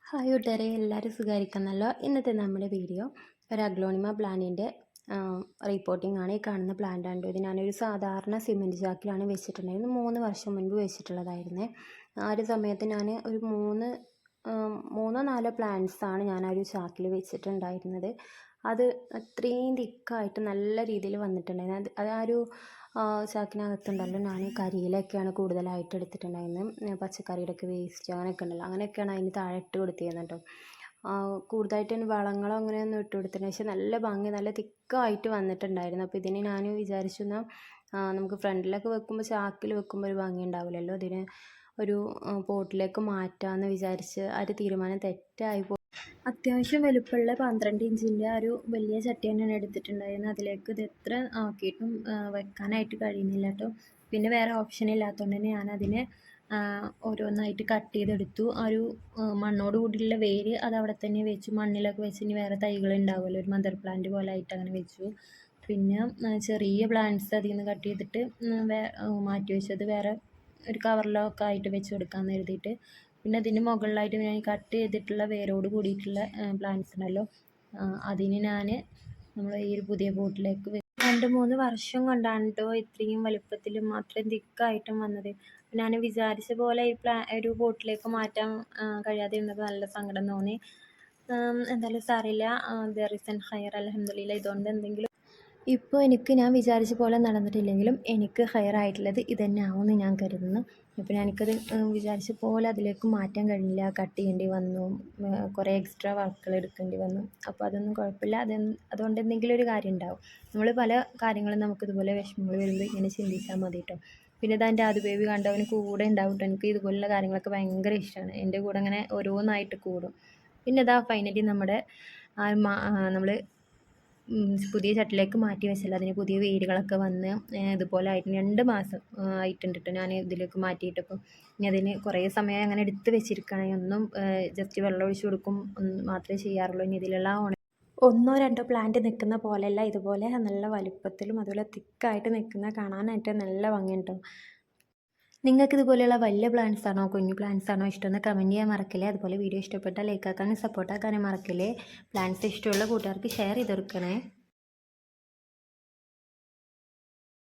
Hi കൂട്ടുകാരെ, എല്ലാവരും സുഖമായിരിക്കുന്നല്ലോ. ഇന്നത്തെ നമ്മുടെ വീഡിയോ ഒരു അഗ്ലോണിമ പ്ലാന്റിൻ്റെ റിപ്പോർട്ടിംഗ് ആണ്. ഈ കാണുന്ന പ്ലാന്റ് ആണ്. ഇത് ഞാനൊരു സാധാരണ സിമെൻറ്റ് ചാക്കിലാണ് വെച്ചിട്ടുണ്ടായിരുന്നത്. 3 വർഷം മുൻപ് വെച്ചിട്ടുള്ളതായിരുന്നേ. ആ ഒരു സമയത്ത് ഞാൻ ഒരു മൂന്നോ നാലോ പ്ലാന്റ്സാണ് ഞാൻ ആ ഒരു ചാക്കിൽ വെച്ചിട്ടുണ്ടായിരുന്നത്. അത് അത്രയും തിക്കായിട്ട് നല്ല രീതിയിൽ വന്നിട്ടുണ്ടായിരുന്നു. അത് ആ ഒരു ചാക്കിനകത്തുണ്ടല്ലോ, ഞാൻ കരിയിലൊക്കെയാണ് കൂടുതലായിട്ട് എടുത്തിട്ടുണ്ടായിരുന്നത്. പച്ചക്കറിയുടെയൊക്കെ വേസ്റ്റ് അങ്ങനെയൊക്കെ ഉണ്ടല്ലോ, അങ്ങനെയൊക്കെയാണ് അതിന് താഴെ ഇട്ട് കൊടുത്തിരുന്നത് കേട്ടോ. കൂടുതലായിട്ട് തന്നെ വളങ്ങളോ അങ്ങനെയൊന്നും ഇട്ട് കൊടുത്തില്ല. പക്ഷെ നല്ല ഭംഗി, നല്ല തിക്കായിട്ട് വന്നിട്ടുണ്ടായിരുന്നു. അപ്പോൾ ഇതിന് ഞാൻ വിചാരിച്ചു, എന്നാൽ നമുക്ക് ഫ്രണ്ടിലൊക്കെ വെക്കുമ്പോൾ, ചാക്കിൽ വെക്കുമ്പോൾ ഒരു ഭംഗി ഉണ്ടാവില്ലല്ലോ, ഇതിന് ഒരു പോട്ടിലേക്ക് മാറ്റാമെന്ന് വിചാരിച്ച് ആ ഒരു തീരുമാനം തെറ്റായി പോയി. അത്യാവശ്യം വലുപ്പമുള്ള 12 ഇഞ്ചിൻ്റെ ആ ഒരു വലിയ ചട്ടി തന്നെയാണ് എടുത്തിട്ടുണ്ടായിരുന്നത്. അതിലേക്ക് ഇത് എത്ര ആക്കിയിട്ടും വെക്കാനായിട്ട് കഴിയുന്നില്ല കേട്ടോ. പിന്നെ വേറെ ഓപ്ഷൻ ഇല്ലാത്തതുകൊണ്ട് തന്നെ ഞാനതിനെ ഓരോന്നായിട്ട് കട്ട് ചെയ്തെടുത്തു. ആ ഒരു മണ്ണോട് കൂടിയുള്ള വേര് അത് അവിടെ തന്നെ വെച്ചു. മണ്ണിലൊക്കെ വെച്ച് ഇനി വേറെ തൈകൾ ഉണ്ടാവുമല്ലോ, ഒരു മദർ പ്ലാന്റ് പോലെ ആയിട്ട് അങ്ങനെ വെച്ചു. പിന്നെ ചെറിയ പ്ലാന്റ്സ് അതിൽ നിന്ന് കട്ട് ചെയ്തിട്ട് മാറ്റി വെച്ചത് വേറെ ഒരു കവറിലൊക്കെ ആയിട്ട് വെച്ച് കൊടുക്കാമെന്ന് കരുതിയിട്ട്. പിന്നെ അതിന് മുകളിലായിട്ട് ഞാൻ കട്ട് ചെയ്തിട്ടുള്ള വേരോട് കൂടിയിട്ടുള്ള പ്ലാന്റ്സ് ഉണ്ടല്ലോ, അതിന് ഞാൻ നമ്മൾ ഈ ഒരു പുതിയ പോട്ടിലേക്ക് 2-3 വർഷം കൊണ്ടാണ് കേട്ടോ ഇത്രയും വലുപ്പത്തിലും അത്രയും തിക്കായിട്ടും വന്നത്. ഞാൻ വിചാരിച്ച പോലെ ഈ ഒരു പോട്ടിലേക്ക് മാറ്റാൻ കഴിയാതെ ഇരുന്നത് നല്ല സങ്കടം തോന്നി. എന്തായാലും സാരമില്ല, ദർ ഇസ് എൻ ഹയർ, അൽഹംദുലില്ലാ. ഇതുകൊണ്ട് എന്തെങ്കിലും ഇപ്പോൾ ഞാൻ വിചാരിച്ച പോലെ നടന്നിട്ടില്ലെങ്കിലും എനിക്ക് ഹയർ ആയിട്ടുള്ളത് ഇത് തന്നെ ആവുമെന്ന് ഞാൻ കരുതുന്നു. ഇപ്പോൾ എനിക്കത് വിചാരിച്ച പോലെ അതിലേക്ക് മാറ്റാൻ കഴിഞ്ഞില്ല. കട്ട് ചെയ്യേണ്ടി വന്നു, കുറേ എക്സ്ട്രാ വർക്കുകൾ എടുക്കേണ്ടി വന്നു. അപ്പോൾ അതൊന്നും കുഴപ്പമില്ല. അതുകൊണ്ട് എന്തെങ്കിലും ഒരു കാര്യം ഉണ്ടാവും. നമ്മൾ പല കാര്യങ്ങളും നമുക്കിതുപോലെ വിഷമങ്ങൾ വരുമ്പോൾ ഇങ്ങനെ ചിന്തിച്ചാൽ മതി കേട്ടോ. പിന്നെ അതിൻ്റെ ആദ്യ ബേബി കണ്ടവന് കൂടെ ഉണ്ടാവും കേട്ടോ. എനിക്ക് ഇതുപോലുള്ള കാര്യങ്ങളൊക്കെ ഭയങ്കര ഇഷ്ടമാണ്. എൻ്റെ കൂടെ അങ്ങനെ ഓരോന്നായിട്ട് കൂടും. പിന്നെ ഫൈനലി നമ്മുടെ നമ്മൾ പുതിയ ചട്ടിലേക്ക് മാറ്റി വെച്ചാൽ അതിന് പുതിയ വേരുകളൊക്കെ വന്ന് ഇതുപോലെ ആയിട്ട് 2 മാസം ആയിട്ടുണ്ട് കേട്ടോ ഞാൻ ഇതിലേക്ക് മാറ്റിയിട്ട്. അപ്പം ഇനി അതിന് കുറേ സമയം അങ്ങനെ എടുത്ത് വെച്ചിരിക്കുകയാണ്. ഒന്നും ജസ്റ്റ് വെള്ളം ഒഴിച്ച് കൊടുക്കും മാത്രമേ ചെയ്യാറുള്ളൂ. ഇനി ഇതിലുള്ള 1-2 പ്ലാന്റ് നിൽക്കുന്ന പോലെയല്ല, ഇതുപോലെ നല്ല വലുപ്പത്തിലും അതുപോലെ തിക്കായിട്ട് നിൽക്കുന്ന കാണാനായിട്ട് നല്ല ഭംഗിയുണ്ടോ. നിങ്ങൾക്ക് ഇതുപോലെയുള്ള വലിയ പ്ലാന്റ്സ് ആണോ കുഞ്ഞു പ്ലാന്റ്സ് ആണോ ഇഷ്ടമെന്ന് കമൻറ്റ് ചെയ്യാൻ മറക്കില്ലേ. അതുപോലെ വീഡിയോ ഇഷ്ടപ്പെട്ടാൽ ലൈക്ക് ആക്കാനും സപ്പോർട്ട് ആക്കാനും മറക്കില്ലേ. പ്ലാന്റ്സ് ഇഷ്ടമുള്ള കൂട്ടുകാർക്ക് ഷെയർ ചെയ്ത് കൊടുക്കണേ.